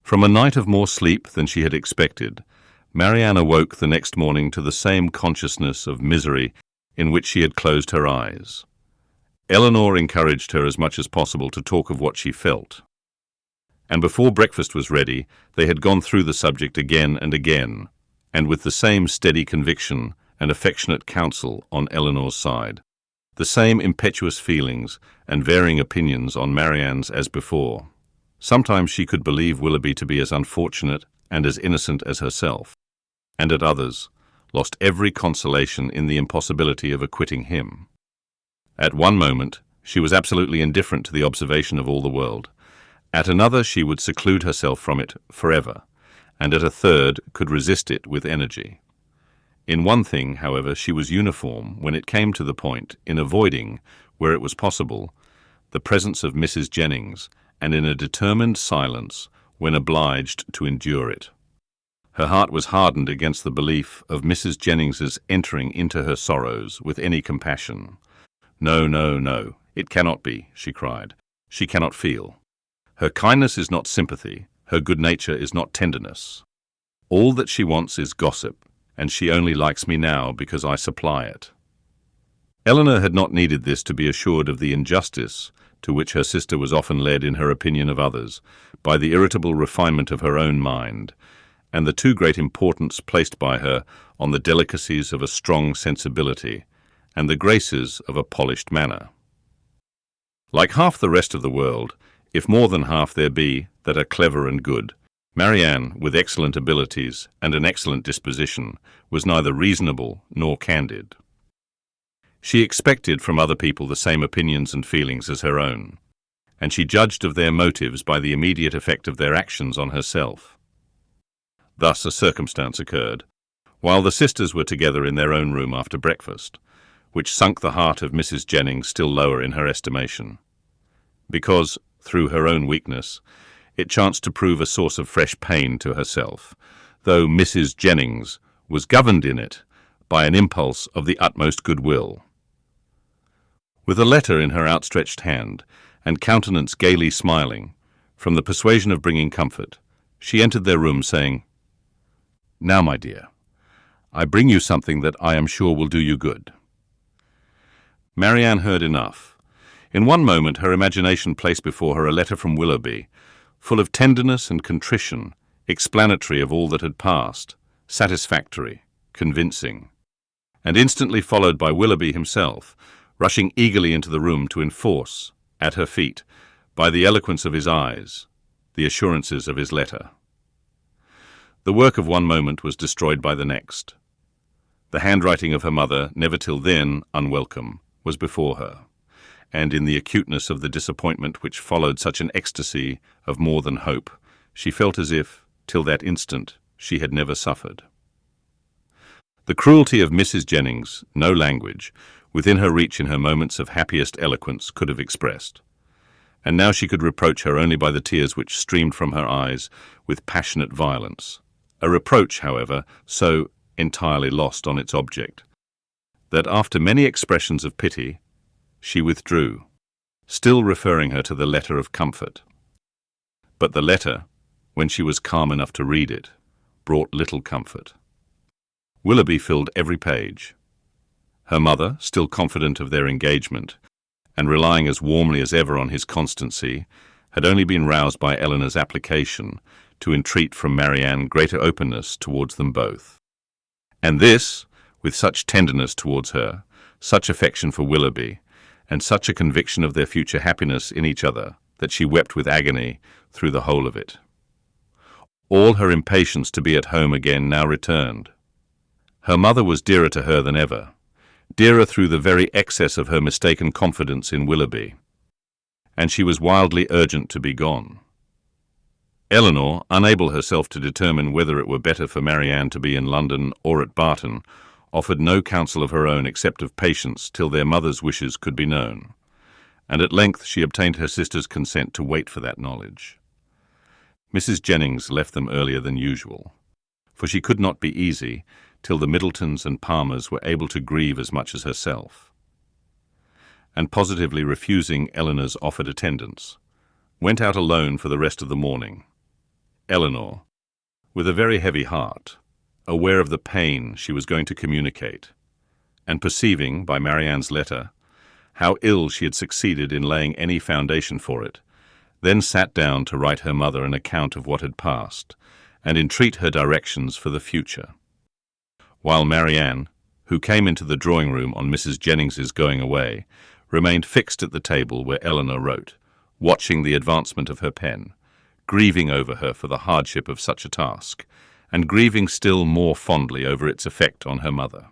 From a night of more sleep than she had expected, Marianne awoke the next morning to the same consciousness of misery in which she had closed her eyes. Elinor encouraged her as much as possible to talk of what she felt. And before breakfast was ready, they had gone through the subject again and again, and with the same steady conviction and affectionate counsel on Elinor's side, the same impetuous feelings and varying opinions on Marianne's as before. Sometimes she could believe Willoughby to be as unfortunate and as innocent as herself, and at others lost every consolation in the impossibility of acquitting him. At one moment she was absolutely indifferent to the observation of all the world. At another she would seclude herself from it forever, and at a third could resist it with energy. In one thing, however, she was uniform when it came to the point in avoiding, where it was possible, the presence of Mrs. Jennings, and in a determined silence when obliged to endure it. Her heart was hardened against the belief of Mrs. Jennings's entering into her sorrows with any compassion. "No, no, no, it cannot be," she cried. "She cannot feel. Her kindness is not sympathy, her good nature is not tenderness. All that she wants is gossip, and she only likes me now because I supply it." Elinor had not needed this to be assured of the injustice to which her sister was often led in her opinion of others, by the irritable refinement of her own mind, and the too great importance placed by her on the delicacies of a strong sensibility, and the graces of a polished manner. Like half the rest of the world, if more than half there be that are clever and good, Marianne, with excellent abilities and an excellent disposition, was neither reasonable nor candid. She expected from other people the same opinions and feelings as her own, and she judged of their motives by the immediate effect of their actions on herself. Thus a circumstance occurred, while the sisters were together in their own room after breakfast, which sunk the heart of Mrs. Jennings still lower in her estimation, because, through her own weakness, it chanced to prove a source of fresh pain to herself, though Mrs. Jennings was governed in it by an impulse of the utmost goodwill. With a letter in her outstretched hand, and countenance gaily smiling, from the persuasion of bringing comfort, she entered their room, saying, "Now, my dear, I bring you something that I am sure will do you good." Marianne heard enough. In one moment her imagination placed before her a letter from Willoughby, full of tenderness and contrition, explanatory of all that had passed, satisfactory, convincing, and instantly followed by Willoughby himself, rushing eagerly into the room to enforce, at her feet, by the eloquence of his eyes, the assurances of his letter. The work of one moment was destroyed by the next. The handwriting of her mother, never till then unwelcome, was before her, and in the acuteness of the disappointment which followed such an ecstasy of more than hope, she felt as if, till that instant, she had never suffered. The cruelty of Mrs. Jennings, no language, within her reach in her moments of happiest eloquence, could have expressed, and now she could reproach her only by the tears which streamed from her eyes with passionate violence, a reproach, however, so entirely lost on its object, that after many expressions of pity, she withdrew, still referring her to the letter of comfort. But the letter, when she was calm enough to read it, brought little comfort. Willoughby filled every page. Her mother, still confident of their engagement, and relying as warmly as ever on his constancy, had only been roused by Elinor's application to entreat from Marianne greater openness towards them both. And this, with such tenderness towards her, such affection for Willoughby, and such a conviction of their future happiness in each other, that she wept with agony through the whole of it. All her impatience to be at home again now returned. Her mother was dearer to her than ever, dearer through the very excess of her mistaken confidence in Willoughby, and she was wildly urgent to be gone. Elinor, unable herself to determine whether it were better for Marianne to be in London or at Barton, offered no counsel of her own except of patience till their mother's wishes could be known, and at length she obtained her sister's consent to wait for that knowledge. Mrs. Jennings left them earlier than usual, for she could not be easy till the Middletons and Palmers were able to grieve as much as herself, and positively refusing Elinor's offered attendance, went out alone for the rest of the morning. Elinor, with a very heavy heart, aware of the pain she was going to communicate, and perceiving, by Marianne's letter, how ill she had succeeded in laying any foundation for it, then sat down to write her mother an account of what had passed, and entreat her directions for the future. While Marianne, who came into the drawing-room on Mrs. Jennings's going away, remained fixed at the table where Elinor wrote, watching the advancement of her pen, grieving over her for the hardship of such a task, and grieving still more fondly over its effect on her mother.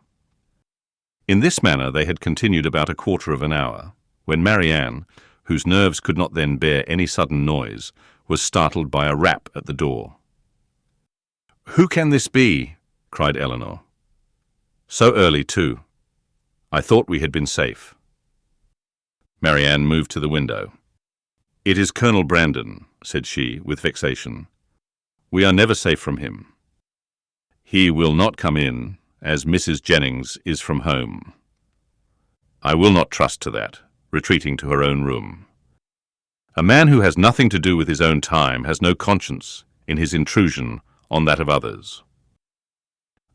In this manner they had continued about a quarter of an hour, when Marianne, whose nerves could not then bear any sudden noise, was startled by a rap at the door. "Who can this be?" cried Elinor. "So early, too. I thought we had been safe." Marianne moved to the window. "It is Colonel Brandon," said she, with vexation. "We are never safe from him. He will not come in, as Mrs. Jennings is from home." "I will not trust to that," retreating to her own room. "A man who has nothing to do with his own time has no conscience in his intrusion on that of others."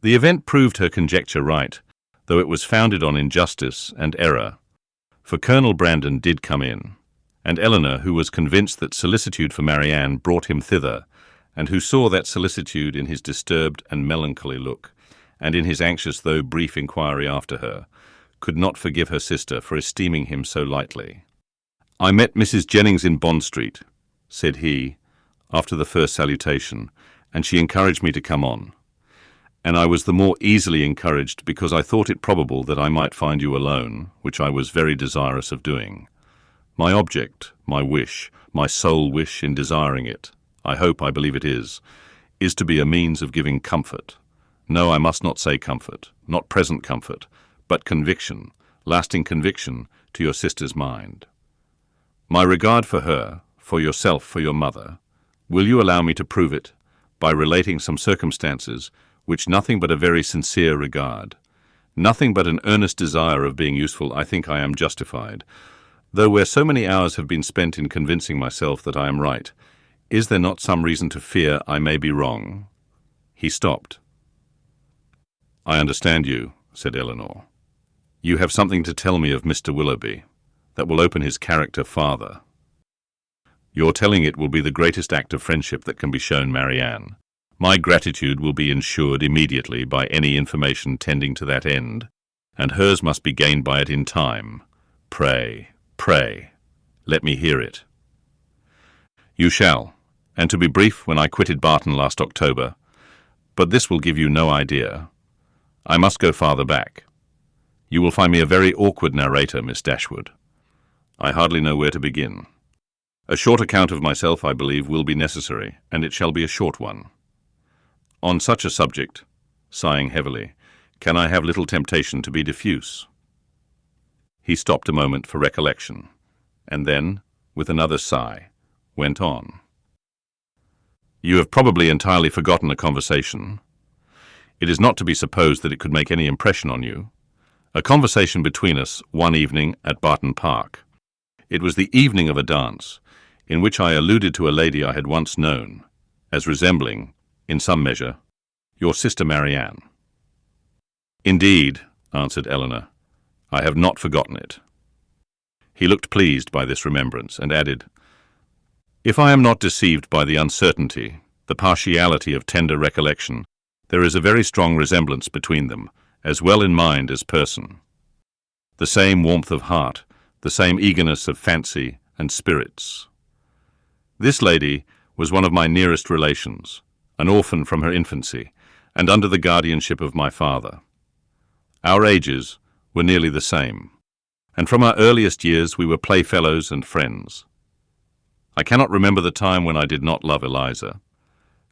The event proved her conjecture right, though it was founded on injustice and error, for Colonel Brandon did come in, and Elinor, who was convinced that solicitude for Marianne brought him thither, and who saw that solicitude in his disturbed and melancholy look, and in his anxious though brief inquiry after her, could not forgive her sister for esteeming him so lightly. "I met Mrs. Jennings in Bond Street," said he, after the first salutation, "and she encouraged me to come on. And I was the more easily encouraged because I thought it probable that I might find you alone, which I was very desirous of doing. My object, my wish, my sole wish in desiring it, I believe it is to be a means of giving comfort. No, I must not say comfort, not present comfort, but conviction, lasting conviction to your sister's mind. My regard for her, for yourself, for your mother, will you allow me to prove it by relating some circumstances which nothing but a very sincere regard, nothing but an earnest desire of being useful, I think I am justified, though where so many hours have been spent in convincing myself that I am right, is there not some reason to fear I may be wrong?" He stopped. "I understand you," said Elinor. "You have something to tell me of Mr. Willoughby that will open his character farther. Your telling it will be the greatest act of friendship that can be shown Marianne. My gratitude will be ensured immediately by any information tending to that end, and hers must be gained by it in time. Pray, let me hear it." "You shall, and to be brief, when I quitted Barton last October, but this will give you no idea. I must go farther back. You will find me a very awkward narrator, Miss Dashwood. I hardly know where to begin. A short account of myself, I believe, will be necessary, and it shall be a short one. On such a subject," sighing heavily, "can I have little temptation to be diffuse?" He stopped a moment for recollection, and then, with another sigh, went on. "You have probably entirely forgotten a conversation. It is not to be supposed that it could make any impression on you. A conversation between us one evening at Barton Park. It was the evening of a dance, in which I alluded to a lady I had once known, as resembling, in some measure, your sister Marianne." "Indeed," answered Elinor, "I have not forgotten it." He looked pleased by this remembrance, and added, "If I am not deceived by the uncertainty, the partiality of tender recollection, there is a very strong resemblance between them, as well in mind as person. The same warmth of heart, the same eagerness of fancy and spirits. This lady was one of my nearest relations, an orphan from her infancy, and under the guardianship of my father. Our ages were nearly the same, and from our earliest years we were playfellows and friends. I cannot remember the time when I did not love Eliza,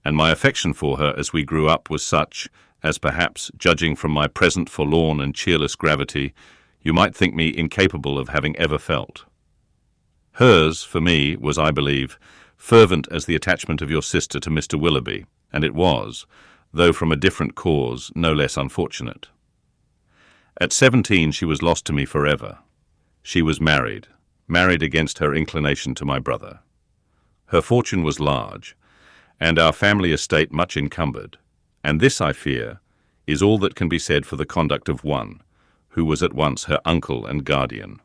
and my affection for her as we grew up was such as perhaps, judging from my present forlorn and cheerless gravity, you might think me incapable of having ever felt. Hers, for me, was, I believe, fervent as the attachment of your sister to Mr. Willoughby, and it was, though from a different cause, no less unfortunate. At 17 she was lost to me forever. She was married against her inclination to my brother. Her fortune was large, and our family estate much encumbered. And this, I fear, is all that can be said for the conduct of one, who was at once her uncle and guardian.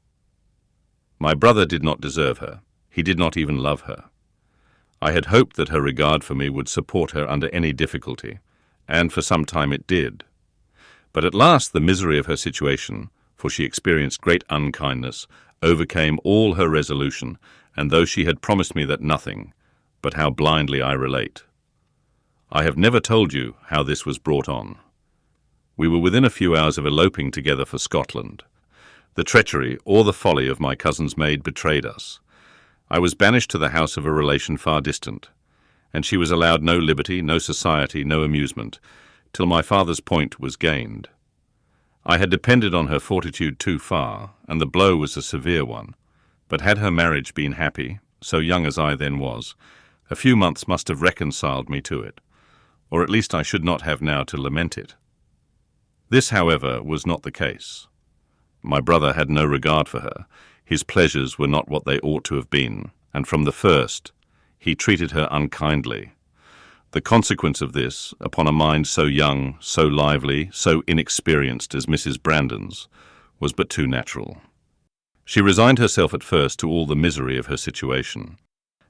My brother did not deserve her. He did not even love her. I had hoped that her regard for me would support her under any difficulty, and for some time it did. But at last the misery of her situation, for she experienced great unkindness, overcame all her resolution, and though she had promised me that nothing, but how blindly I relate. I have never told you how this was brought on. We were within a few hours of eloping together for Scotland. The treachery or the folly of my cousin's maid betrayed us. I was banished to the house of a relation far distant, and she was allowed no liberty, no society, no amusement, till my father's point was gained. I had depended on her fortitude too far, and the blow was a severe one. But had her marriage been happy, so young as I then was, a few months must have reconciled me to it, or at least I should not have now to lament it. This, however, was not the case. My brother had no regard for her. His pleasures were not what they ought to have been, and from the first he treated her unkindly. The consequence of this, upon a mind so young, so lively, so inexperienced as Mrs. Brandon's, was but too natural. She resigned herself at first to all the misery of her situation,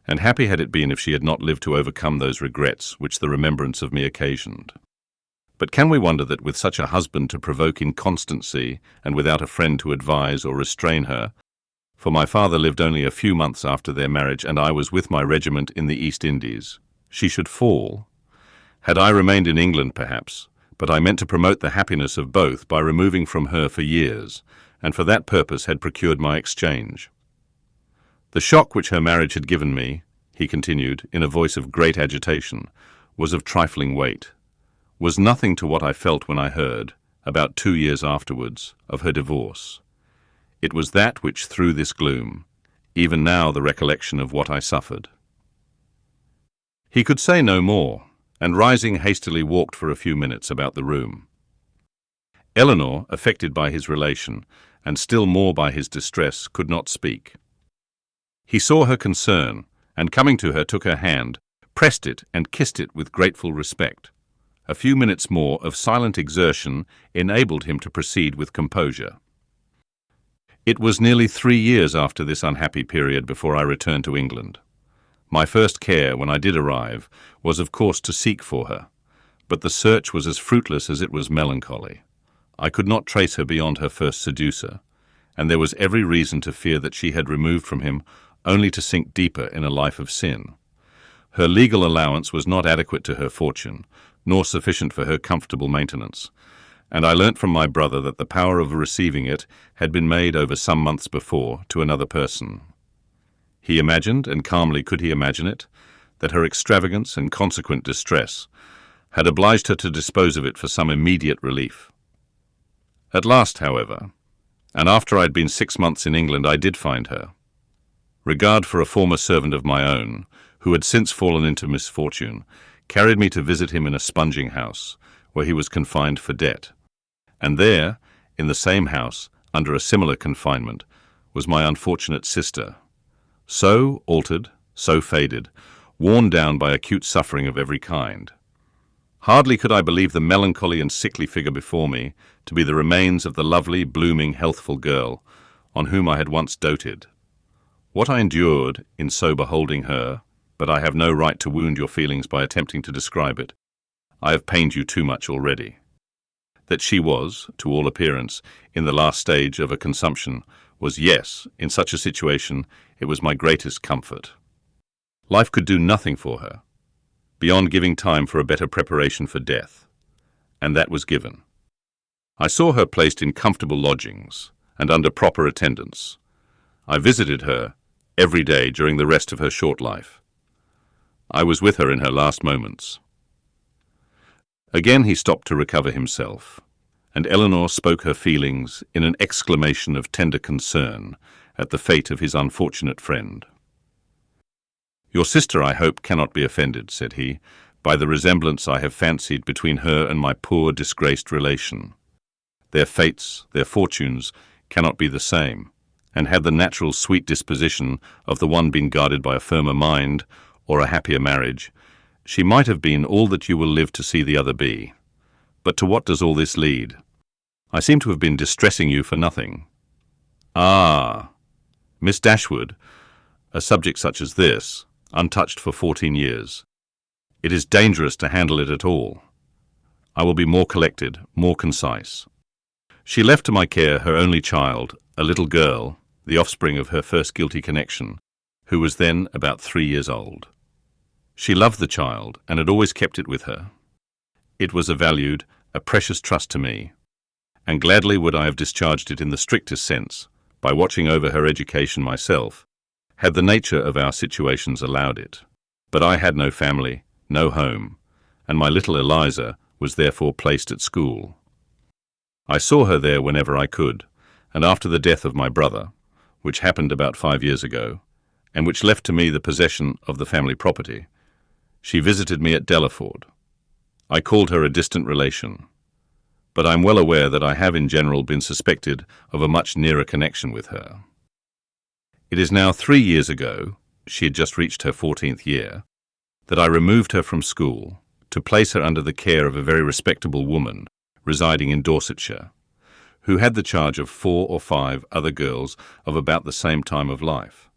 and happy had it been if she had not lived to overcome those regrets which the remembrance of me occasioned. But can we wonder that with such a husband to provoke inconstancy, and without a friend to advise or restrain her, for my father lived only a few months after their marriage, and I was with my regiment in the East Indies, she should fall? Had I remained in England, perhaps, but I meant to promote the happiness of both by removing from her for years, and for that purpose had procured my exchange. The shock which her marriage had given me, he continued, in a voice of great agitation, was of trifling weight, was nothing to what I felt when I heard, about 2 years afterwards, of her divorce. It was that which threw this gloom, even now the recollection of what I suffered. He could say no more, and rising hastily walked for a few minutes about the room. Elinor, affected by his relation, and still more by his distress, could not speak. He saw her concern, and coming to her took her hand, pressed it and kissed it with grateful respect. A few minutes more of silent exertion enabled him to proceed with composure. It was nearly 3 years after this unhappy period before I returned to England. My first care, when I did arrive, was of course to seek for her, but the search was as fruitless as it was melancholy. I could not trace her beyond her first seducer, and there was every reason to fear that she had removed from him only to sink deeper in a life of sin. Her legal allowance was not adequate to her fortune, nor sufficient for her comfortable maintenance, and I learnt from my brother that the power of receiving it had been made over some months before to another person. He imagined, and calmly could he imagine it, that her extravagance and consequent distress had obliged her to dispose of it for some immediate relief. At last, however, and after I had been 6 months in England, I did find her. Regard for a former servant of my own, who had since fallen into misfortune, carried me to visit him in a sponging house, where he was confined for debt. And there, in the same house, under a similar confinement, was my unfortunate sister, so altered, so faded, worn down by acute suffering of every kind. Hardly could I believe the melancholy and sickly figure before me to be the remains of the lovely, blooming, healthful girl on whom I had once doted. What I endured in so beholding her, but I have no right to wound your feelings by attempting to describe it. I have pained you too much already. That she was, to all appearance, in the last stage of a consumption was, yes, in such a situation, it was my greatest comfort. Life could do nothing for her, beyond giving time for a better preparation for death, and that was given. I saw her placed in comfortable lodgings, and under proper attendance. I visited her every day during the rest of her short life. I was with her in her last moments. Again he stopped to recover himself, and Elinor spoke her feelings in an exclamation of tender concern at the fate of his unfortunate friend. "Your sister, I hope, cannot be offended," said he, "by the resemblance I have fancied between her and my poor disgraced relation. Their fates, their fortunes, cannot be the same, and had the natural sweet disposition of the one been guarded by a firmer mind or a happier marriage, She might have been all that you will live to see the other be. But to what does all this lead? I seem to have been distressing you for nothing. Ah, Miss Dashwood, a subject such as this, untouched for 14 years. It is dangerous to handle it at all. I will be more collected, more concise. She left to my care her only child, a little girl, the offspring of her first guilty connection, who was then about 3 years old. She loved the child and had always kept it with her. It was a valued, a precious trust to me, and gladly would I have discharged it in the strictest sense, by watching over her education myself, had the nature of our situations allowed it. But I had no family, no home, and my little Eliza was therefore placed at school. I saw her there whenever I could, and after the death of my brother, which happened about 5 years ago, and which left to me the possession of the family property, she visited me at Delaford. I called her a distant relation, but I'm well aware that I have in general been suspected of a much nearer connection with her. It is now 3 years ago, she had just reached her 14th year, that I removed her from school to place her under the care of a very respectable woman residing in Dorsetshire, who had the charge of 4 or 5 other girls of about the same time of life.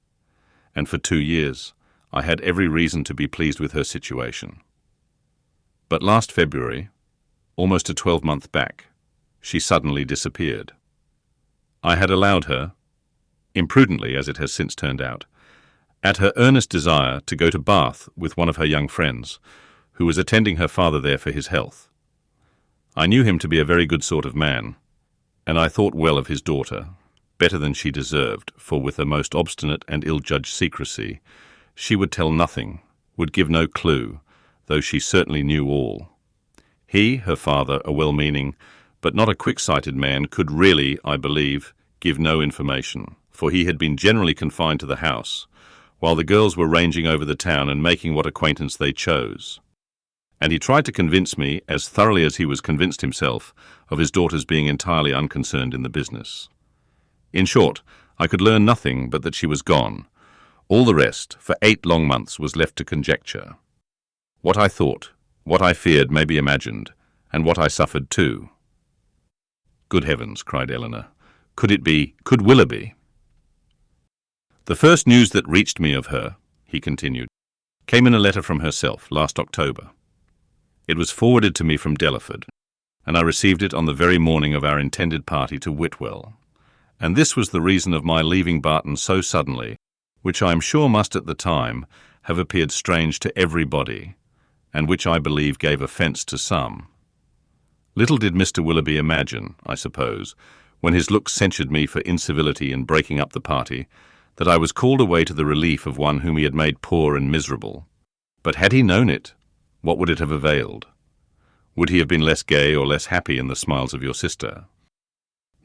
And for 2 years, I had every reason to be pleased with her situation. But last February, almost a 12-month back, she suddenly disappeared. I had allowed her, imprudently as it has since turned out, at her earnest desire to go to Bath with one of her young friends, who was attending her father there for his health. I knew him to be a very good sort of man, and I thought well of his daughter, better than she deserved, for with a most obstinate and ill-judged secrecy, she would tell nothing, would give no clue, though she certainly knew all. He, her father, a well-meaning, but not a quick-sighted man, could really, I believe, give no information, for he had been generally confined to the house, while the girls were ranging over the town and making what acquaintance they chose. And he tried to convince me, as thoroughly as he was convinced himself, of his daughter's being entirely unconcerned in the business. In short, I could learn nothing but that she was gone. All the rest, for 8 long months, was left to conjecture. What I thought, what I feared may be imagined, and what I suffered too. Good heavens, cried Elinor. Could Willoughby? The first news that reached me of her, he continued, came in a letter from herself last October. It was forwarded to me from Delaford, and I received it on the very morning of our intended party to Whitwell. And this was the reason of my leaving Barton so suddenly, which I am sure must at the time have appeared strange to everybody, and which I believe gave offence to some. Little did Mr. Willoughby imagine, I suppose, when his looks censured me for incivility in breaking up the party, that I was called away to the relief of one whom he had made poor and miserable. But had he known it, what would it have availed? Would he have been less gay or less happy in the smiles of your sister?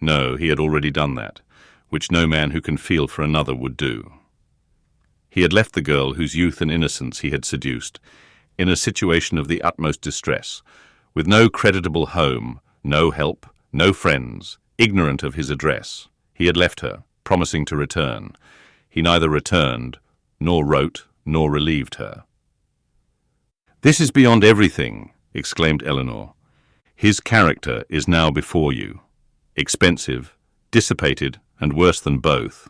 No, he had already done that, which no man who can feel for another would do. He had left the girl whose youth and innocence he had seduced in a situation of the utmost distress, with no creditable home, no help, no friends, ignorant of his address. He had left her, promising to return. He neither returned, nor wrote, nor relieved her. "This is beyond everything," exclaimed Elinor. "His character is now before you, expensive, dissipated, and worse than both.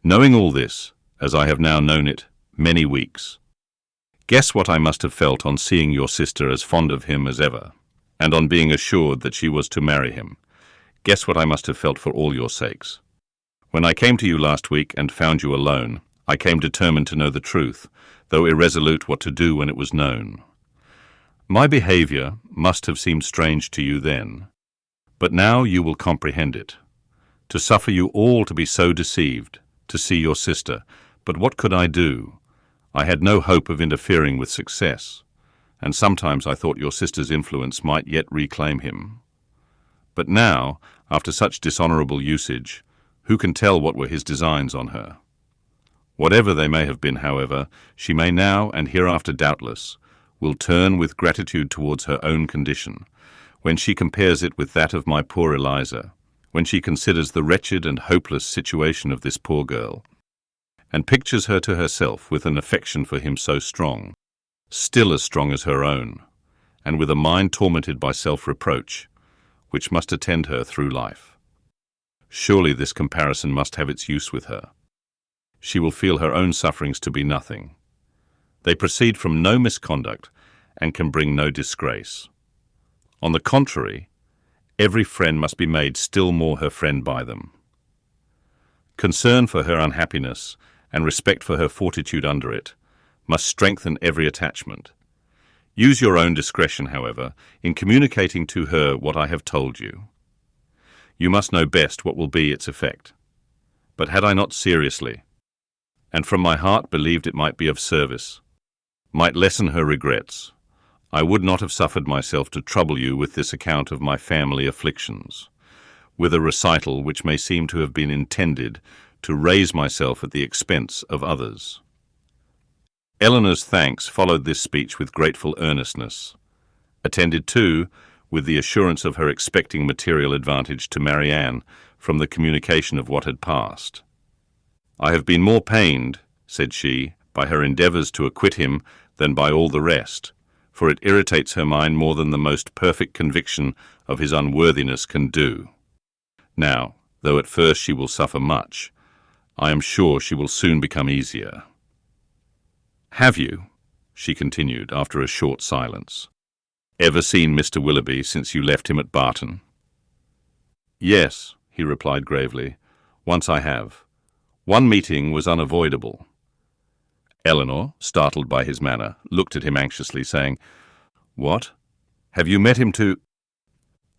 Knowing all this, as I have now known it many weeks, guess what I must have felt on seeing your sister as fond of him as ever, and on being assured that she was to marry him. Guess what I must have felt for all your sakes. When I came to you last week and found you alone, I came determined to know the truth, though irresolute what to do when it was known. My behaviour must have seemed strange to you then, but now you will comprehend it. To suffer you all to be so deceived, to see your sister, but what could I do? I had no hope of interfering with success, and sometimes I thought your sister's influence might yet reclaim him. But now, after such dishonourable usage, who can tell what were his designs on her? Whatever they may have been, however, she may now, and hereafter doubtless, will turn with gratitude towards her own condition, when she compares it with that of my poor Eliza, when she considers the wretched and hopeless situation of this poor girl, and pictures her to herself with an affection for him so strong, still as strong as her own, and with a mind tormented by self-reproach, which must attend her through life. Surely this comparison must have its use with her. She will feel her own sufferings to be nothing. They proceed from no misconduct and can bring no disgrace. On the contrary, every friend must be made still more her friend by them. Concern for her unhappiness and respect for her fortitude under it must strengthen every attachment. Use your own discretion, however, in communicating to her what I have told you. You must know best what will be its effect. But had I not seriously, and from my heart believed it might be of service, might lessen her regrets, I would not have suffered myself to trouble you with this account of my family afflictions, with a recital which may seem to have been intended to raise myself at the expense of others. Elinor's thanks followed this speech with grateful earnestness, attended too with the assurance of her expecting material advantage to Marianne from the communication of what had passed. "I have been more pained," said she, "by her endeavours to acquit him than by all the rest, for it irritates her mind more than the most perfect conviction of his unworthiness can do. Now, though at first she will suffer much, I am sure she will soon become easier. Have you," she continued after a short silence, "ever seen Mr. Willoughby since you left him at Barton?" "Yes," he replied gravely, "once I have. One meeting was unavoidable." Elinor, startled by his manner, looked at him anxiously, saying, "What? Have you met him to—"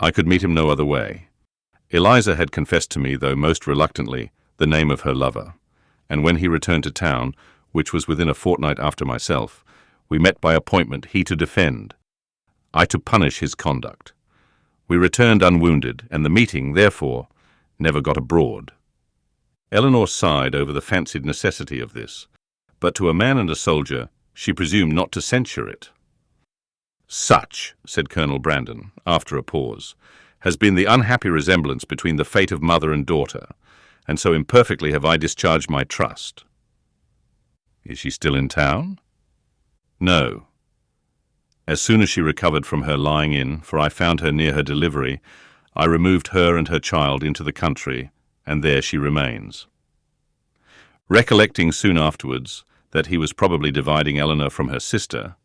"I could meet him no other way. Eliza had confessed to me, though most reluctantly, the name of her lover, and when he returned to town, which was within a fortnight after myself, we met by appointment, he to defend, I to punish his conduct. We returned unwounded, and the meeting, therefore, never got abroad." Elinor sighed over the fancied necessity of this, but to a man and a soldier she presumed not to censure it. "Such," said Colonel Brandon, after a pause, "has been the unhappy resemblance between the fate of mother and daughter, and so imperfectly have I discharged my trust." "Is she still in town?" "No. As soon as she recovered from her lying in, for I found her near her delivery, I removed her and her child into the country, and there she remains." Recollecting soon afterwards that he was probably dividing Elinor from her sister,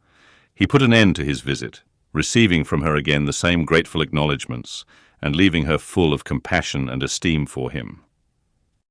he put an end to his visit, receiving from her again the same grateful acknowledgments, and leaving her full of compassion and esteem for him.